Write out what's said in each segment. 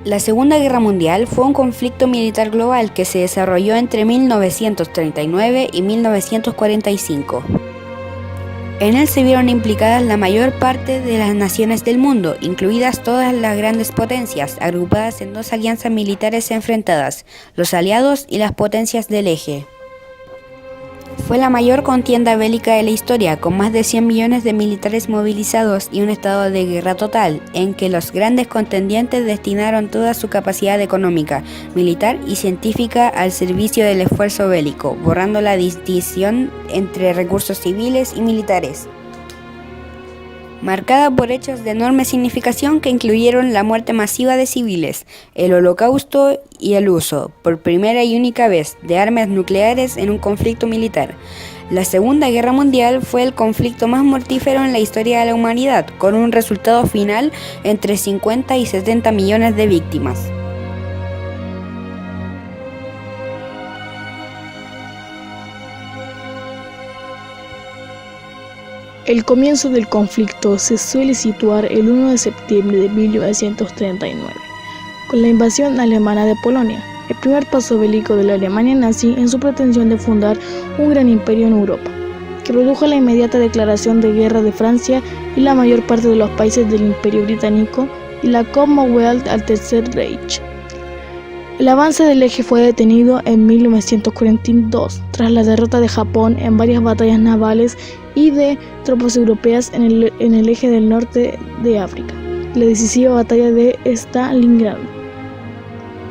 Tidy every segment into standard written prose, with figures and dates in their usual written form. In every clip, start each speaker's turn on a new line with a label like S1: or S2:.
S1: La Segunda Guerra Mundial fue un conflicto militar global que se desarrolló entre 1939 y 1945. En él se vieron implicadas la mayor parte de las naciones del mundo, incluidas todas las grandes potencias, agrupadas en dos alianzas militares enfrentadas, los aliados y las potencias del eje. Fue la mayor contienda bélica de la historia, con más de 100 millones de militares movilizados y un estado de guerra total, en que los grandes contendientes destinaron toda su capacidad económica, militar y científica al servicio del esfuerzo bélico, borrando la distinción entre recursos civiles y militares, marcada por hechos de enorme significación que incluyeron la muerte masiva de civiles, el holocausto y el uso, por primera y única vez, de armas nucleares en un conflicto militar. La Segunda Guerra Mundial fue el conflicto más mortífero en la historia de la humanidad, con un resultado final entre 50 y 70 millones de víctimas.
S2: El comienzo del conflicto se suele situar el 1 de septiembre de 1939, con la invasión alemana de Polonia, el primer paso bélico de la Alemania nazi en su pretensión de fundar un gran imperio en Europa, que produjo la inmediata declaración de guerra de Francia y la mayor parte de los países del Imperio Británico y la Commonwealth al Tercer Reich. El avance del eje fue detenido en 1942, tras la derrota de Japón en varias batallas navales y de tropas europeas en el eje del norte de África, la decisiva batalla de Stalingrado.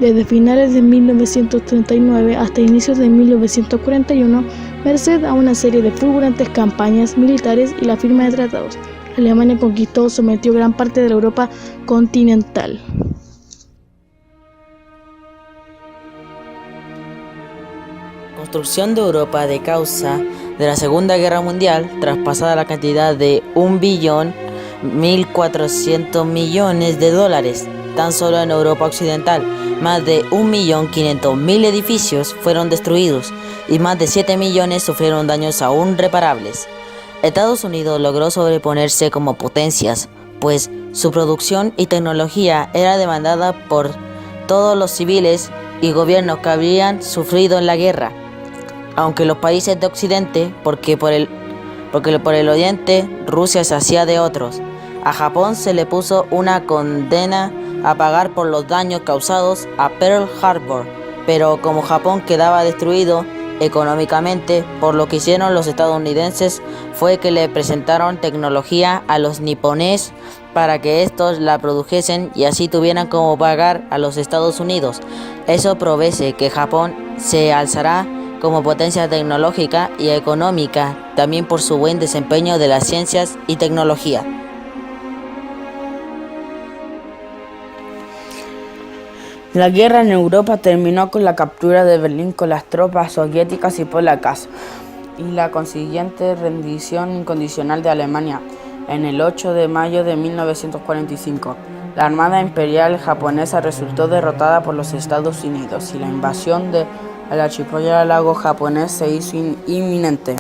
S2: Desde finales de 1939 hasta inicios de 1941, merced a una serie de fulgurantes campañas militares y la firma de tratados, Alemania conquistó o sometió gran parte de la Europa continental.
S3: Construcción de Europa de causa de la Segunda Guerra Mundial, traspasada la cantidad de $1.400.000.000 tan solo en Europa Occidental. Más de 1.500.000 edificios fueron destruidos y más de 7 millones sufrieron daños aún reparables. Estados Unidos logró sobreponerse como potencias, pues su producción y tecnología era demandada por todos los civiles y gobiernos que habían sufrido en la guerra. Aunque los países de Occidente, porque por el Oriente Rusia se hacía de otros. A Japón se le puso una condena a pagar por los daños causados a Pearl Harbor, pero como Japón quedaba destruido económicamente, por lo que hicieron los estadounidenses fue que le presentaron tecnología a los nipones para que estos la produjesen y así tuvieran como pagar a los Estados Unidos. Eso provee que Japón se alzará como potencia tecnológica y económica, también por su buen desempeño de las ciencias y tecnología.
S4: La guerra en Europa terminó con la captura de Berlín con las tropas soviéticas y polacas y la consiguiente rendición incondicional de Alemania en el 8 de mayo de 1945. La Armada Imperial japonesa resultó derrotada por los Estados Unidos y la invasión del archipiélago japonés se hizo inminente.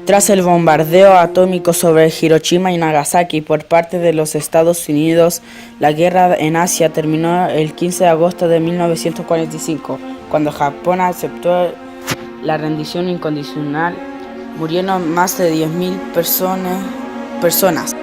S4: Tras el bombardeo atómico sobre Hiroshima y Nagasaki por parte de los Estados Unidos, la guerra en Asia terminó el 15 de agosto de 1945, cuando Japón aceptó la rendición incondicional. Murieron más de 10.000 personas.